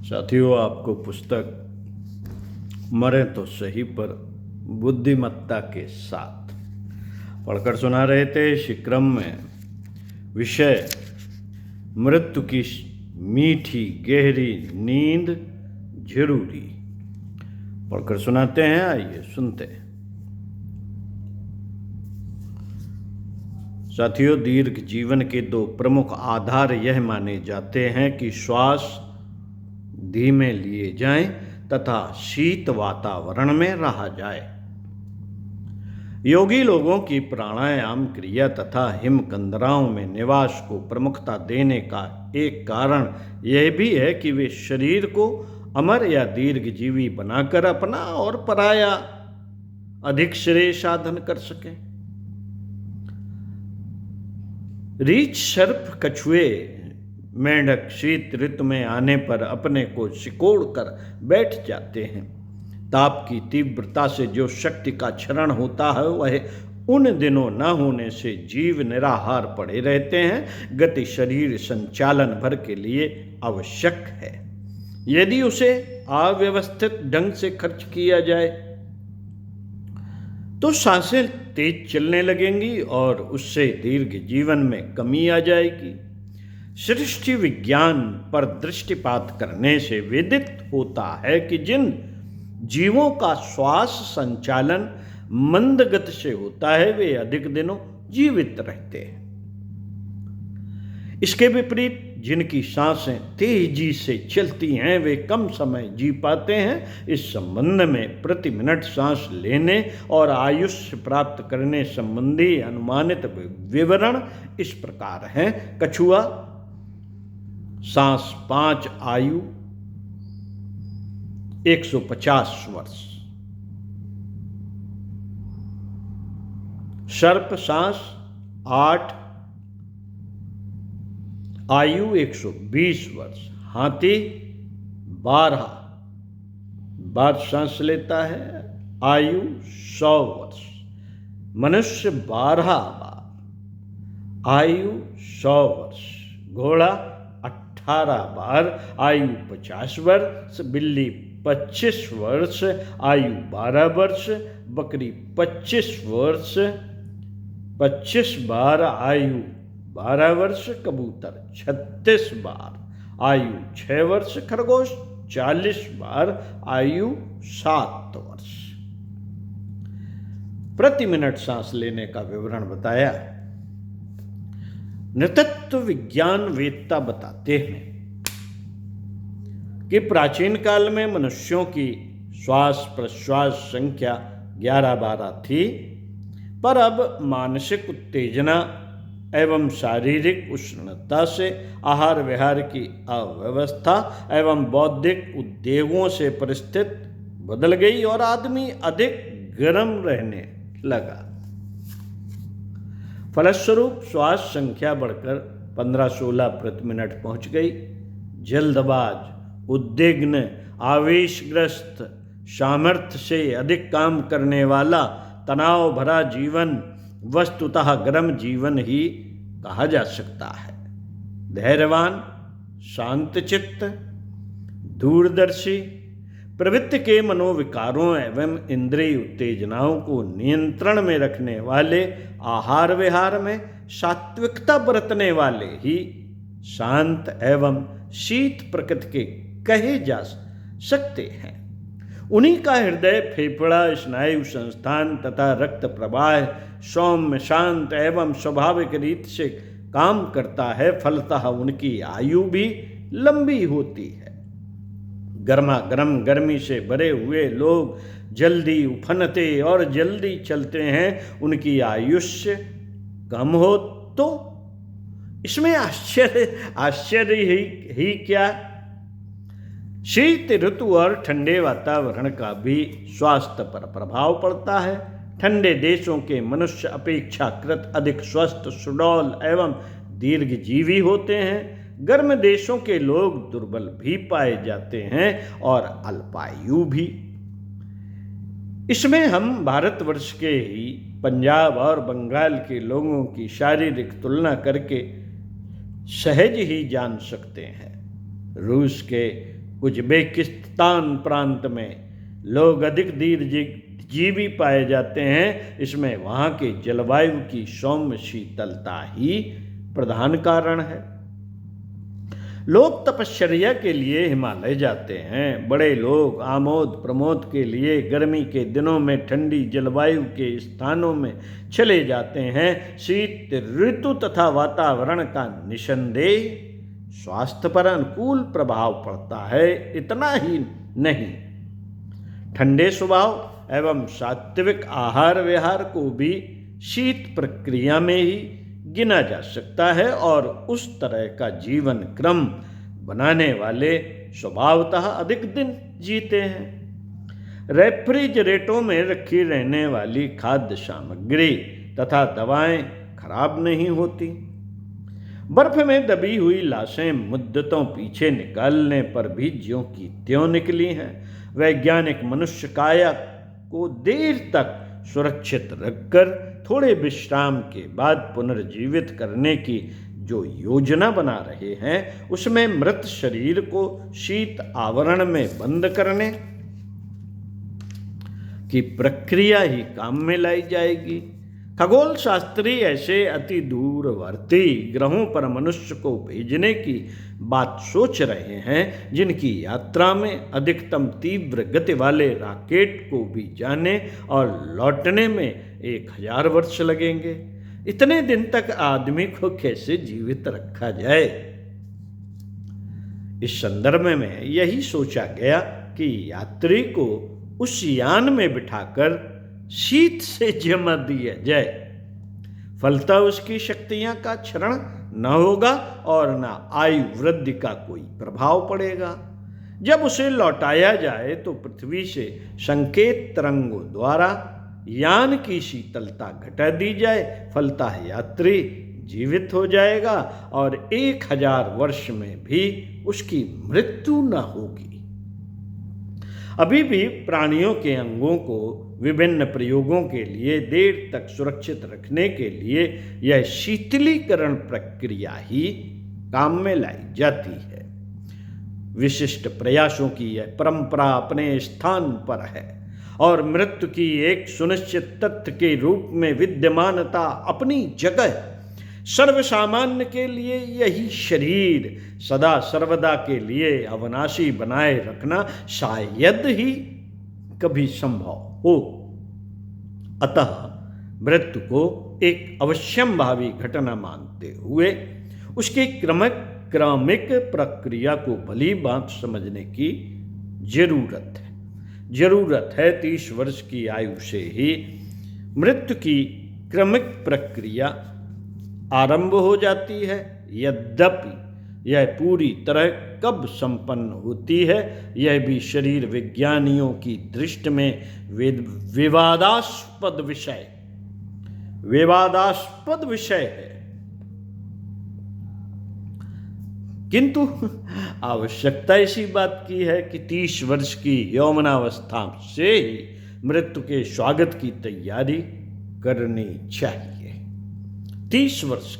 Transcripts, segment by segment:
साथियों, आपको पुस्तक मरे तो सही पर बुद्धिमत्ता के साथ पढ़कर सुना रहे थे। इसी क्रम में विषय मृत्यु की मीठी गहरी नींद जरूरी पढ़कर सुनाते हैं। आइए सुनते हैं। साथियों, दीर्घ जीवन के दो प्रमुख आधार यह माने जाते हैं कि श्वास धीमे लिए जाएं तथा शीत वातावरण में रहा जाए। योगी लोगों की प्राणायाम क्रिया तथा हिमकंदराओं में निवास को प्रमुखता देने का एक कारण यह भी है कि वे शरीर को अमर या दीर्घजीवी बनाकर अपना और पराया अधिक श्रेय साधन कर सकें। रीछ, सर्प, कछुए, मेंढक शीत ऋतु में आने पर अपने को सिकोड़ कर बैठ जाते हैं। ताप की तीव्रता से जो शक्ति का क्षरण होता है वह उन दिनों न होने से जीव निराहार पड़े रहते हैं। गति शरीर संचालन भर के लिए आवश्यक है। यदि उसे अव्यवस्थित ढंग से खर्च किया जाए तो सांसें तेज चलने लगेंगी और उससे दीर्घ जीवन में कमी आ जाएगी। सृष्टि विज्ञान पर दृष्टिपात करने से विदित होता है कि जिन जीवों का श्वास संचालन मंद गति से होता है वे अधिक दिनों जीवित रहते हैं। इसके विपरीत जिनकी सांसें तेजी से चलती हैं वे कम समय जी पाते हैं। इस संबंध में प्रति मिनट सांस लेने और आयुष्य प्राप्त करने संबंधी अनुमानित विवरण इस प्रकार हैं। कछुआ, सांस 5 आयु 150 वर्ष। सर्प, सांस 8 आयु 120 वर्ष। हाथी 12 बार सांस लेता है, आयु 100 वर्ष। मनुष्य 12 बार, आयु 100 वर्ष। घोड़ा 18 बार, आयु 50 वर्ष। बिल्ली 25 वर्ष, आयु 12 वर्ष। बकरी 25 वर्ष, 25 बार, आयु 12 वर्ष। कबूतर 36 बार, आयु 6 वर्ष। खरगोश 40 बार, आयु 7 वर्ष। प्रति मिनट सांस लेने का विवरण बताया। नृतत्व विज्ञान वेत्ता बताते हैं कि प्राचीन काल में मनुष्यों की श्वास प्रश्वास संख्या 11-12 थी, पर अब मानसिक उत्तेजना एवं शारीरिक उष्णता से, आहार विहार की अव्यवस्था एवं बौद्धिक उद्वेगों से परिस्थिति बदल गई और आदमी अधिक गर्म रहने लगा। फलस्वरूप श्वास संख्या बढ़कर 15-16 प्रति मिनट पहुंच गई। जल्दबाज, उद्विग्न, आवेशग्रस्त, सामर्थ्य से अधिक काम करने वाला, तनाव भरा जीवन वस्तुतः गर्म जीवन ही कहा जा सकता है। धैर्यवान, शांतचित्त, दूरदर्शी, प्रवृत्ति के मनोविकारों एवं इंद्रिय उत्तेजनाओं को नियंत्रण में रखने वाले, आहार विहार में सात्विकता बरतने वाले ही शांत एवं शीत प्रकृति के कहे जा सकते हैं। उन्हीं का हृदय, फेफड़ा, स्नायु संस्थान तथा रक्त प्रवाह सौम्य, शांत एवं स्वाभाविक रीति से काम करता है। फलतः उनकी आयु भी लंबी होती है। गर्मा गर्म गर्मी से भरे हुए लोग जल्दी उफनते और जल्दी चलते हैं, उनकी आयुष्य कम हो तो इसमें आश्चर्य ही क्या। शीत ऋतु और ठंडे वातावरण का भी स्वास्थ्य पर प्रभाव पड़ता है। ठंडे देशों के मनुष्य अपेक्षाकृत अधिक स्वस्थ, सुडौल एवं दीर्घजीवी होते हैं। गर्म देशों के लोग दुर्बल भी पाए जाते हैं और अल्पायु भी। इसमें हम भारतवर्ष के ही पंजाब और बंगाल के लोगों की शारीरिक तुलना करके सहज ही जान सकते हैं। रूस के उज्बेकिस्तान प्रांत में लोग अधिक दीर्घजीवी पाए जाते हैं। इसमें वहाँ के जलवायु की सौम्य शीतलता ही प्रधान कारण है। लोग तपश्चर्या के लिए हिमालय जाते हैं। बड़े लोग आमोद प्रमोद के लिए गर्मी के दिनों में ठंडी जलवायु के स्थानों में चले जाते हैं। शीत ऋतु तथा वातावरण का निसंदेह स्वास्थ्य पर अनुकूल प्रभाव पड़ता है। इतना ही नहीं, ठंडे स्वभाव एवं सात्विक आहार विहार को भी शीत प्रक्रिया में ही गिना जा सकता है और उस तरह का जीवन क्रम बनाने वाले स्वभावतः अधिक दिन जीते हैं। रेफ्रिजरेटरों में रखी रहने वाली खाद्य सामग्री तथा दवाएं खराब नहीं होती। बर्फ में दबी हुई लाशें मुद्दतों पीछे निकालने पर भी ज्यों की त्यों निकली हैं। वैज्ञानिक मनुष्य काया को देर तक सुरक्षित रखकर थोड़े विश्राम के बाद पुनर्जीवित करने की जो योजना बना रहे हैं, उसमें मृत शरीर को शीत आवरण में बंद करने की प्रक्रिया ही काम में लाई जाएगी। खगोल शास्त्री ऐसे अति दूरवर्ती ग्रहों पर मनुष्य को भेजने की बात सोच रहे हैं जिनकी यात्रा में अधिकतम तीव्र गति वाले रॉकेट को भी जाने और लौटने में 1000 वर्ष लगेंगे। इतने दिन तक आदमी को कैसे जीवित रखा जाए? इस संदर्भ में यही सोचा गया कि यात्री को उस यान में बिठाकर शीत से जमा दिया जाए। फलतः उसकी शक्तियां का क्षरण न होगा और न आयु वृद्धि का कोई प्रभाव पड़ेगा। जब उसे लौटाया जाए तो पृथ्वी से संकेत तरंगों द्वारा यान की शीतलता घटा दी जाए। फलतः यात्री जीवित हो जाएगा और 1000 वर्ष में भी उसकी मृत्यु न होगी। अभी भी प्राणियों के अंगों को विभिन्न प्रयोगों के लिए देर तक सुरक्षित रखने के लिए यह शीतलीकरण प्रक्रिया ही काम में लाई जाती है। विशिष्ट प्रयासों की यह परंपरा अपने स्थान पर है और मृत्यु की एक सुनिश्चित तथ्य के रूप में विद्यमानता अपनी जगह। सर्वसामान्य के लिए यही शरीर सदा सर्वदा के लिए अविनाशी बनाए रखना शायद ही कभी संभव हो। अतः मृत्यु को एक अवश्यंभावी घटना मानते हुए उसकी क्रमिक प्रक्रिया को भली भांति समझने की जरूरत है। 30 वर्ष की आयु से ही मृत्यु की क्रमिक प्रक्रिया आरंभ हो जाती है। यद्यपि यह पूरी तरह कब संपन्न होती है, यह भी शरीर विज्ञानियों की दृष्टि में विवादास्पद विषय है। किंतु आवश्यकता इसी बात की है कि 30 वर्ष की यौवनावस्था से ही मृत्यु के स्वागत की तैयारी करनी चाहिए। 30 वर्ष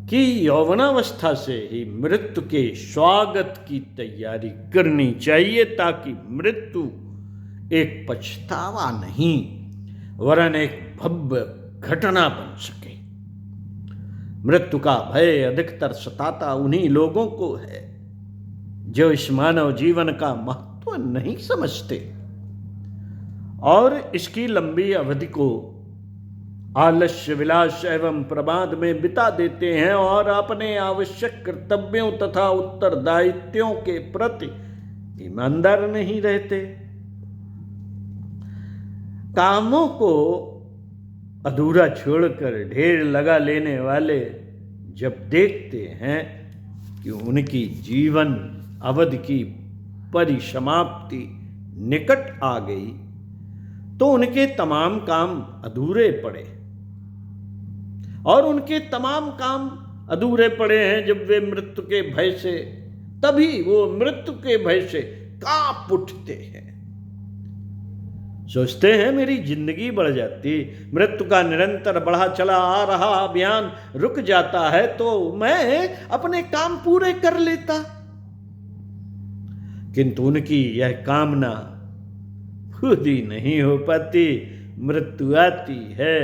की यौवनावस्था से ही मृत्यु के स्वागत की तैयारी करनी चाहिए, ताकि मृत्यु एक पछतावा नहीं वरन एक भव्य घटना बन सके। मृत्यु का भय अधिकतर सताता उन्हीं लोगों को है जो इस मानव जीवन का महत्व नहीं समझते और इसकी लंबी अवधि को आलस्य विलास एवं प्रमाद में बिता देते हैं और अपने आवश्यक कर्तव्यों तथा उत्तरदायित्वों के प्रति ईमानदार नहीं रहते। कामों को अधूरा छोड़कर ढेर लगा लेने वाले जब देखते हैं कि उनकी जीवन अवधि की परिसमाप्ति निकट आ गई, तो उनके तमाम काम अधूरे पड़े। और उनके तमाम काम अधूरे पड़े हैं जब वे मृत्यु के भय से, तभी वो मृत्यु के भय से कांप उठते हैं। सोचते हैं मेरी जिंदगी बढ़ जाती, मृत्यु का निरंतर बढ़ा चला आ रहा अभियान रुक जाता है तो मैं अपने काम पूरे कर लेता। किंतु उनकी यह कामना पूरी नहीं हो पाती, मृत्यु आती है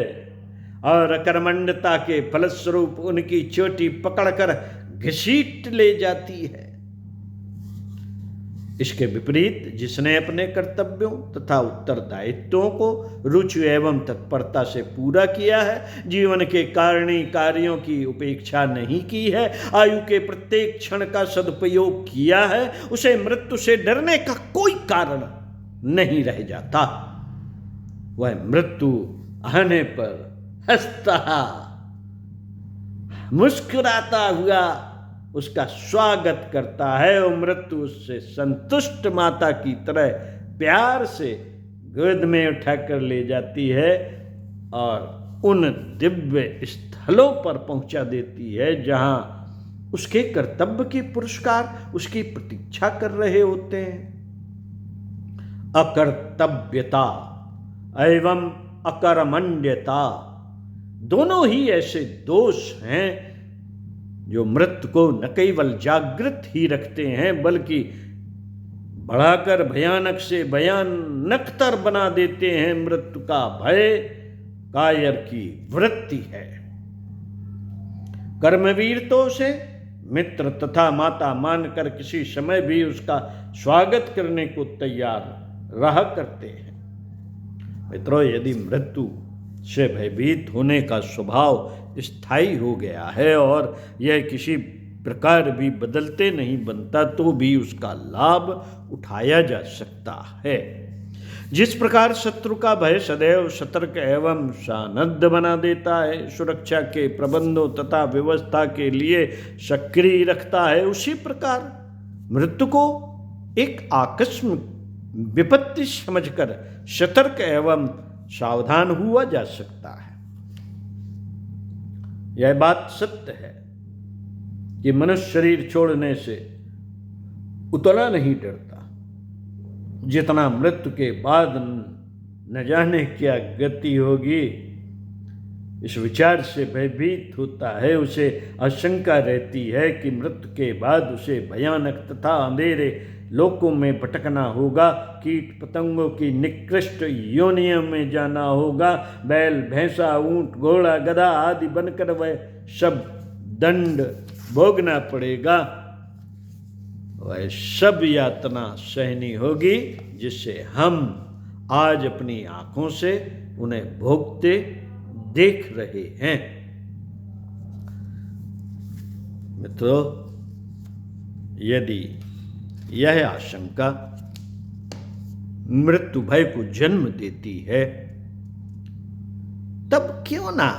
और अकर्मण्यता के फलस्वरूप उनकी चोटी पकड़कर घसीट ले जाती है। इसके विपरीत जिसने अपने कर्तव्यों तथा उत्तरदायित्वों को रुचि एवं तत्परता से पूरा किया है, जीवन के कारणी कार्यों की उपेक्षा नहीं की है, आयु के प्रत्येक क्षण का सदुपयोग किया है, उसे मृत्यु से डरने का कोई कारण नहीं रह जाता। वह मृत्यु आने पर हंसता मुस्कुराता हुआ उसका स्वागत करता है और मृत्यु उससे संतुष्ट माता की तरह प्यार से गोद में उठाकर ले जाती है और उन दिव्य स्थलों पर पहुंचा देती है जहां उसके कर्तव्य के पुरस्कार उसकी प्रतीक्षा कर रहे होते हैं। अकर्तव्यता एवं अकर्मण्यता दोनों ही ऐसे दोष हैं जो मृत्यु को न केवल जागृत ही रखते हैं बल्कि बढ़ाकर भयानक से भयानकतर बना देते हैं। मृत्यु का भय कायर की वृत्ति है। कर्मवीर तो उसे मित्र तथा माता मानकर किसी समय भी उसका स्वागत करने को तैयार रहा करते हैं। मित्रों, यदि मृत्यु से भयभीत होने का स्वभाव स्थायी हो गया है और यह किसी प्रकार भी बदलते नहीं बनता तो भी उसका लाभ उठाया जा सकता है। जिस प्रकार शत्रु का भय सदैव सतर्क एवं सानद्ध बना देता है, सुरक्षा के प्रबंधों तथा व्यवस्था के लिए सक्रिय रखता है, उसी प्रकार मृत्यु को एक आकस्मिक विपत्ति समझकर सतर्क एवं सावधान हुआ जा सकता है। यह बात सत्य है कि मनुष्य शरीर छोड़ने से उतना नहीं डरता जितना मृत्यु के बाद न जाने क्या गति होगी इस विचार से भयभीत होता है। उसे आशंका रहती है कि मृत्यु के बाद उसे भयानक तथा अंधेरे लोकों में भटकना होगा, कीट पतंगों की निकृष्ट योनियों में जाना होगा, बैल भैंसा ऊंट घोड़ा गधा आदि बनकर वह सब दंड भोगना पड़ेगा। वह सब यातना सहनी होगी जिससे हम आज अपनी आंखों से उन्हें भोगते देख रहे हैं। मित्रों, यदि यह आशंका मृत्यु भय को जन्म देती है तब क्यों ना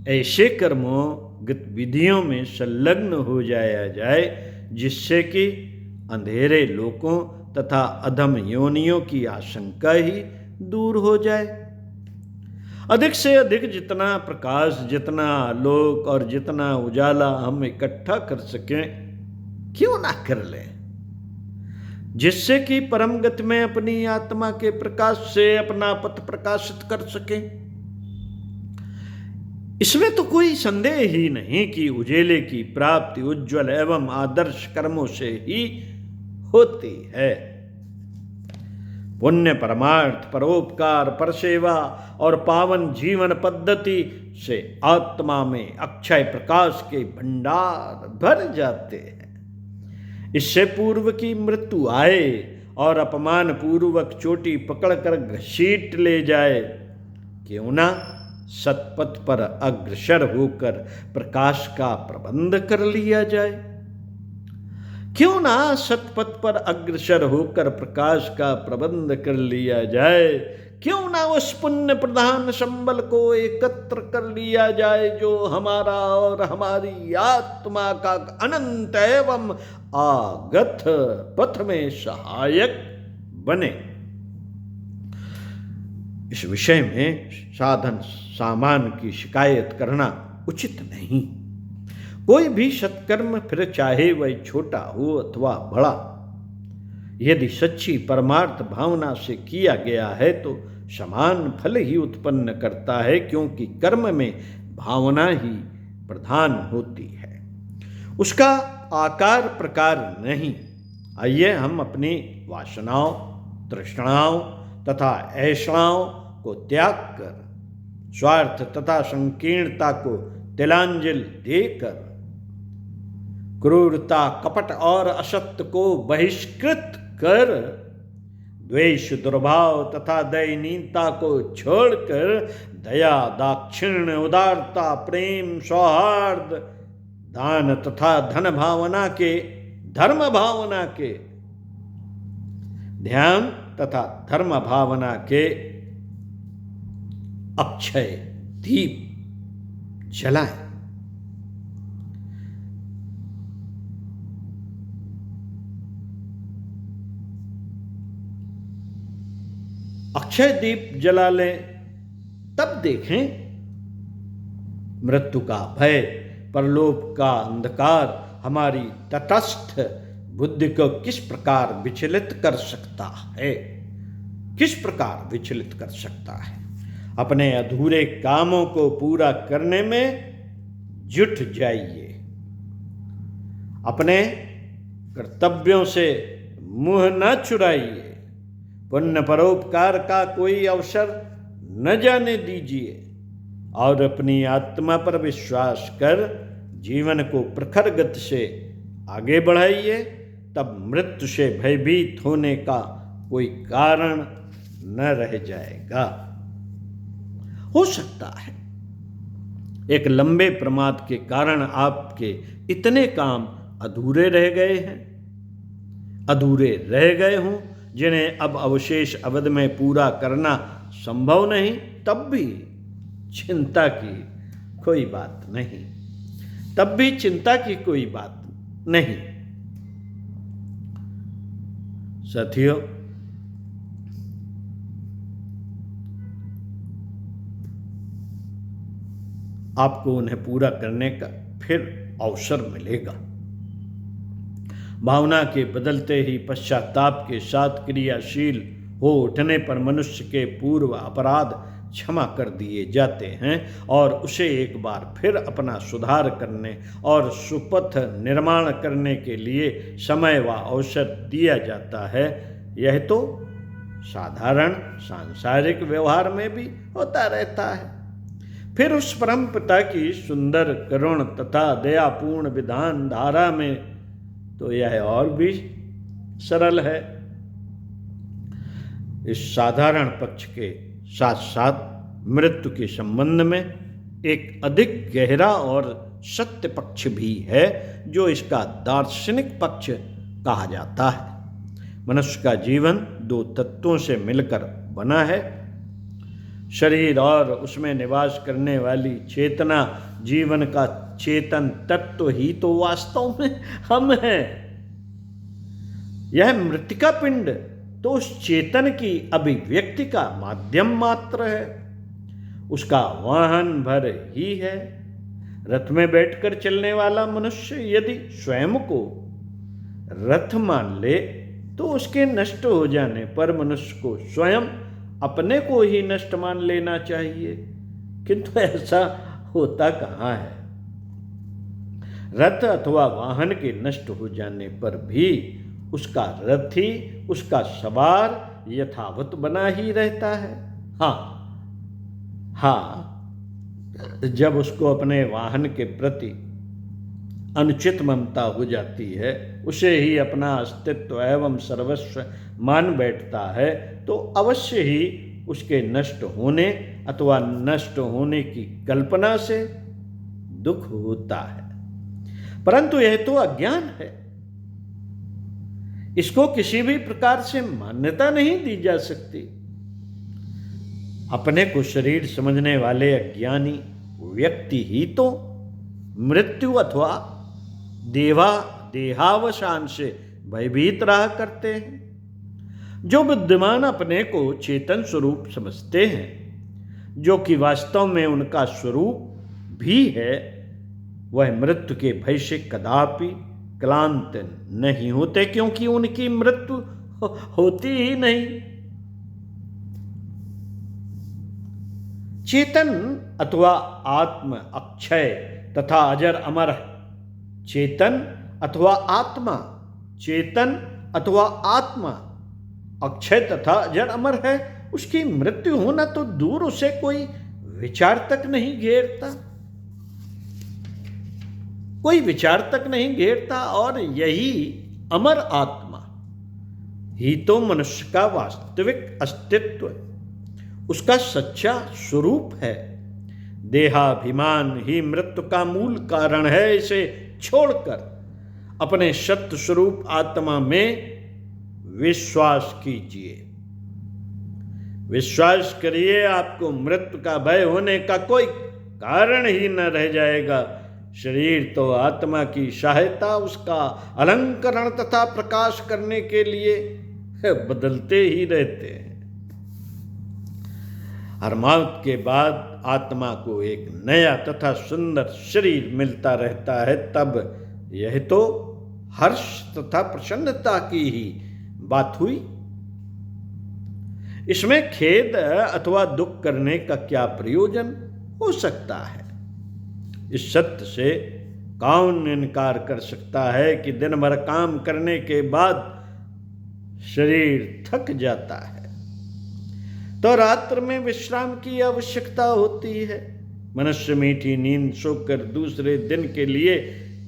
ऐसे कर्मों गतिविधियों में संलग्न हो जाया जाए जिससे कि अंधेरे लोकों तथा अधम योनियों की आशंका ही दूर हो जाए। अधिक से अधिक जितना प्रकाश, जितना आलोक और जितना उजाला हम इकट्ठा कर सकें क्यों ना कर लें, जिससे कि परम गति में अपनी आत्मा के प्रकाश से अपना पथ प्रकाशित कर सकें। इसमें तो कोई संदेह ही नहीं कि उजेले की प्राप्ति उज्ज्वल एवं आदर्श कर्मों से ही होती है। पुण्य, परमार्थ, परोपकार, परसेवा और पावन जीवन पद्धति से आत्मा में अक्षय प्रकाश के भंडार भर जाते हैं। इससे पूर्व की मृत्यु आए और अपमान पूर्वक चोटी पकड़कर घसीट ले जाए, क्यों ना सतपथ पर अग्रसर होकर प्रकाश का प्रबंध कर लिया जाए। क्यों ना सतपथ पर अग्रसर होकर प्रकाश का प्रबंध कर लिया जाए। क्यों ना उस पुण्य प्रधान संबल को एकत्र कर लिया जाए जो हमारा और हमारी आत्मा का अनंत एवं आगत पथ में सहायक बने। इस विषय में साधन सामान की शिकायत करना उचित नहीं। कोई भी सत्कर्म, फिर चाहे वह छोटा हो अथवा बड़ा, यदि सच्ची परमार्थ भावना से किया गया है तो समान फल ही उत्पन्न करता है, क्योंकि कर्म में भावना ही प्रधान होती है, उसका आकार प्रकार नहीं। आइए हम अपनी वासनाओं, तृष्णाओं तथा ऐषणाओं को त्याग कर स्वार्थ तथा संकीर्णता को तिलांजलि देकर क्रूरता, कपट और असत्य को बहिष्कृत कर द्वेष, दुर्भाव तथा दयनीयता को छोड़कर दया, दाक्षिण्य, उदारता, प्रेम, सौहार्द, दान तथा धर्म भावना के ध्यान तथा धर्म भावना के अक्षय दीप जलाएं। अक्षय दीप जला लें, तब देखें मृत्यु का भय, परलोक का अंधकार हमारी तटस्थ बुद्धि को किस प्रकार विचलित कर सकता है, किस प्रकार विचलित कर सकता है। अपने अधूरे कामों को पूरा करने में जुट जाइए। अपने कर्तव्यों से मुंह न चुराइए। पुण्य परोपकार का कोई अवसर न जाने दीजिए और अपनी आत्मा पर विश्वास कर जीवन को प्रखर गति से आगे बढ़ाइए। तब मृत्यु से भयभीत होने का कोई कारण न रह जाएगा। हो सकता है एक लंबे प्रमाद के कारण आपके इतने काम अधूरे रह गए हों जिन्हें अब अवशेष अवधि में पूरा करना संभव नहीं। तब भी चिंता की कोई बात नहीं, तब भी चिंता की कोई बात नहीं। साथियों, आपको उन्हें पूरा करने का फिर अवसर मिलेगा। भावना के बदलते ही पश्चाताप के साथ क्रियाशील हो उठने पर मनुष्य के पूर्व अपराध क्षमा कर दिए जाते हैं और उसे एक बार फिर अपना सुधार करने और सुपथ निर्माण करने के लिए समय व अवसर दिया जाता है। यह तो साधारण सांसारिक व्यवहार में भी होता रहता है। फिर उस परम पिता की सुंदर, करुण तथा दयापूर्ण विधान धारा में तो यह और भी सरल है। इस साधारण पक्ष के साथ साथ मृत्यु के संबंध में एक अधिक गहरा और सत्य पक्ष भी है जो इसका दार्शनिक पक्ष कहा जाता है। मनुष्य का जीवन दो तत्वों से मिलकर बना है, शरीर और उसमें निवास करने वाली चेतना। जीवन का चेतन तत्व ही तो वास्तव में हम हैं। यह मृतिका पिंड तो उस चेतन की अभिव्यक्ति का माध्यम मात्र है, उसका वाहन भर ही है। रथ में बैठकर चलने वाला मनुष्य यदि स्वयं को रथ मान ले तो उसके नष्ट हो जाने पर मनुष्य को स्वयं अपने को ही नष्ट मान लेना चाहिए, किंतु ऐसा होता कहाँ है। रथ अथवा वाहन के नष्ट हो जाने पर भी उसका रथी, उसका सवार यथावत बना ही रहता है। हाँ, जब उसको अपने वाहन के प्रति अनुचित ममता हो जाती है, उसे ही अपना अस्तित्व एवं सर्वस्व मान बैठता है, तो अवश्य ही उसके नष्ट होने अथवा नष्ट होने की कल्पना से दुख होता है। परंतु यह तो अज्ञान है, इसको किसी भी प्रकार से मान्यता नहीं दी जा सकती। अपने को शरीर समझने वाले अज्ञानी व्यक्ति ही तो मृत्यु अथवा देहावसान से भयभीत रहा करते हैं। जो बुद्धिमान अपने को चेतन स्वरूप समझते हैं, जो कि वास्तव में उनका स्वरूप भी है, वह मृत्यु के भय से कदापि क्लांत नहीं होते, क्योंकि उनकी मृत्यु होती ही नहीं। चेतन अथवा आत्म अक्षय तथा अजर अमर है। चेतन अथवा आत्मा, चेतन अथवा आत्मा अक्षय तथा अजर अमर है, उसकी मृत्यु होना तो दूर, उसे कोई विचार तक नहीं घेरता, कोई विचार तक नहीं घेरता। और यही अमर आत्मा ही तो मनुष्य का वास्तविक अस्तित्व, उसका सच्चा स्वरूप है। देहाभिमान ही मृत्यु का मूल कारण है। इसे छोड़कर अपने सत्य स्वरूप आत्मा में विश्वास कीजिए। विश्वास करिए, आपको मृत्यु का भय होने का कोई कारण ही न रह जाएगा। शरीर तो आत्मा की सहायता, उसका अलंकरण तथा प्रकाश करने के लिए बदलते ही रहते हैं। हर मौत के बाद आत्मा को एक नया तथा सुंदर शरीर मिलता रहता है। तब यह तो हर्ष तथा प्रसन्नता की ही बात हुई। इसमें खेद अथवा दुख करने का क्या प्रयोजन हो सकता है? इस सत्य से कौन इनकार कर सकता है कि दिन भर काम करने के बाद शरीर थक जाता है तो रात्र में विश्राम की आवश्यकता होती है। मनुष्य मीठी नींद सोकर दूसरे दिन के लिए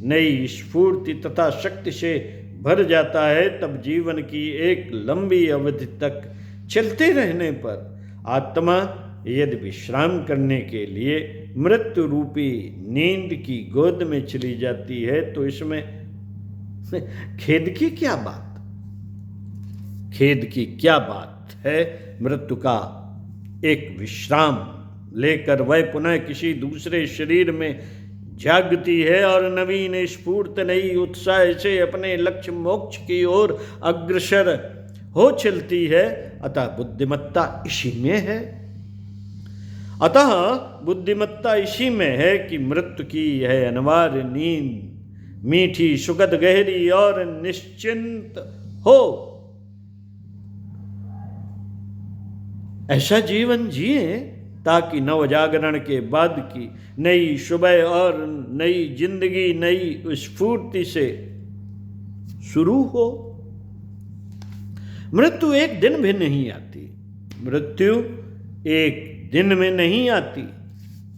नई स्फूर्ति तथा शक्ति से भर जाता है। तब जीवन की एक लंबी अवधि तक चलते रहने पर आत्मा यदि विश्राम करने के लिए मृत्यु रूपी नींद की गोद में चली जाती है तो इसमें खेद की क्या बात, खेद की क्या बात है? मृत्यु का एक विश्राम लेकर वह पुनः किसी दूसरे शरीर में जागती है और नवीन स्फूर्त नई उत्साह से अपने लक्ष्य मोक्ष की ओर अग्रसर हो चलती है। अतः बुद्धिमत्ता इसी में है। अतः बुद्धिमत्ता इसी में है कि मृत्यु की यह अनिवार्य नींद मीठी, सुखद, गहरी और निश्चिंत हो। ऐसा जीवन जिए ताकि नवजागरण के बाद की नई सुबह और नई जिंदगी नई स्फूर्ति से शुरू हो। मृत्यु एक दिन भी नहीं आती, मृत्यु एक दिन में नहीं आती,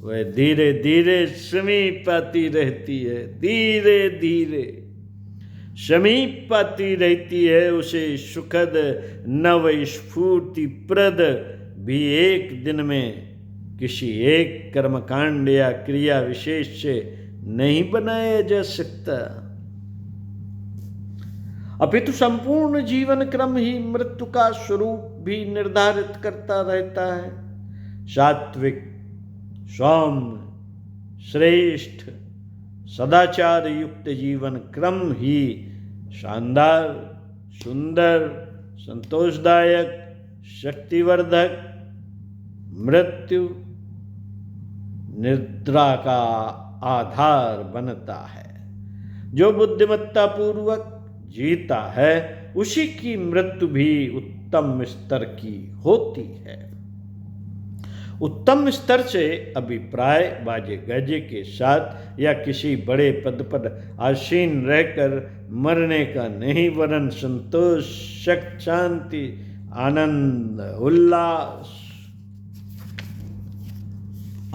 वह धीरे धीरे समीप आती रहती है, धीरे धीरे समीप आती रहती है। उसे सुखद नव स्फूर्ति प्रद भी एक दिन में किसी एक कर्मकांड या क्रिया विशेष से नहीं बनाया जा सकता, अपितु संपूर्ण जीवन क्रम ही मृत्यु का स्वरूप भी निर्धारित करता रहता है। सात्विक, सौम्य, श्रेष्ठ, सदाचार युक्त जीवन क्रम ही शानदार, सुंदर, संतोषदायक, शक्तिवर्धक, मृत्यु निद्रा का आधार बनता है। जो बुद्धिमत्ता पूर्वक जीता है उसी की मृत्यु भी उत्तम स्तर की होती है। उत्तम स्तर से अभिप्राय बाजे गाजे के साथ या किसी बड़े पद पर आसीन रहकर मरने का नहीं, वरन संतोष, शक्ति, शांति, आनंद, उल्लास,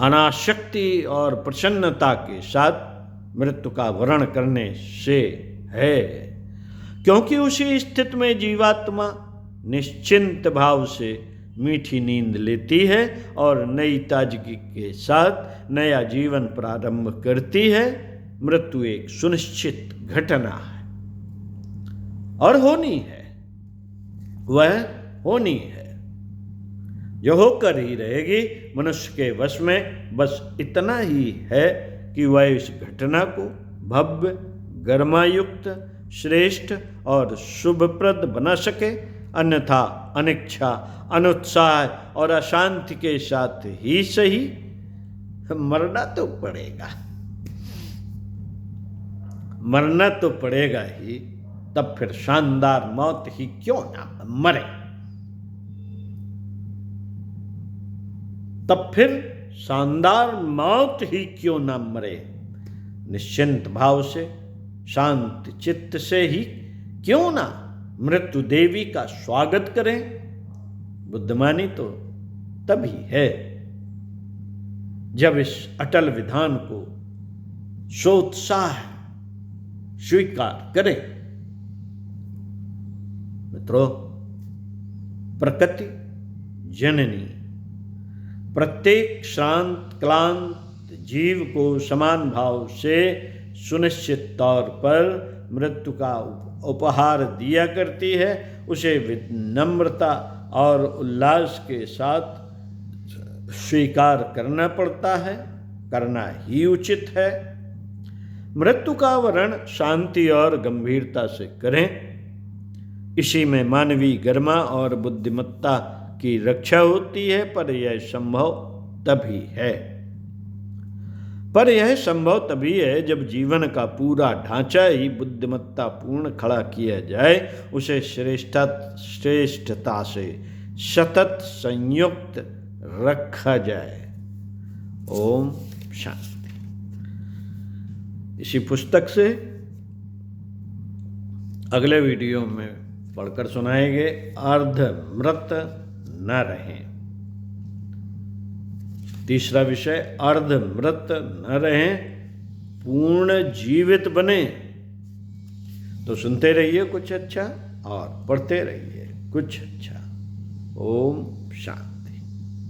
अनासक्ति और प्रसन्नता के साथ मृत्यु का वर्ण करने से है। क्योंकि उसी स्थिति में जीवात्मा निश्चिंत भाव से मीठी नींद लेती है और नई ताजगी के साथ नया जीवन प्रारंभ करती है। मृत्यु एक सुनिश्चित घटना है और होनी है, वह होनी है, जो होकर ही रहेगी। मनुष्य के वश में बस इतना ही है कि वह इस घटना को भव्य, गरिमायुक्त, श्रेष्ठ और शुभप्रद बना सके, अन्यथा अनिच्छा, अनुत्साह और अशांति के साथ ही सही मरना तो पड़ेगा, मरना तो पड़ेगा ही। तब फिर शानदार मौत ही क्यों ना मरे, तब फिर शानदार मौत ही क्यों ना मरे। निश्चिंत भाव से, शांत चित्त से ही क्यों ना मृत्यु देवी का स्वागत करें। बुद्धिमानी तो तभी है जब इस अटल विधान को सोत्साह स्वीकार करें। मित्रों, प्रकृति जननी प्रत्येक श्रांत क्लांत जीव को समान भाव से सुनिश्चित तौर पर मृत्यु का उपहार दिया करती है। उसे विनम्रता और उल्लास के साथ स्वीकार करना पड़ता है, करना ही उचित है। मृत्यु का वर्ण शांति और गंभीरता से करें। इसी में मानवीय गरिमा और बुद्धिमत्ता की रक्षा होती है, पर यह संभव तभी है जब जीवन का पूरा ढांचा ही बुद्धिमत्ता पूर्ण खड़ा किया जाए, उसे श्रेष्ठता से सतत संयुक्त रखा जाए। ओम शांति। इसी पुस्तक से अगले वीडियो में पढ़कर सुनाएंगे अर्धमृत न रहें। तीसरा विषय अर्धमृत न रहें, पूर्ण जीवित बने। तो सुनते रहिए कुछ अच्छा और पढ़ते रहिए कुछ अच्छा। ओम शांति।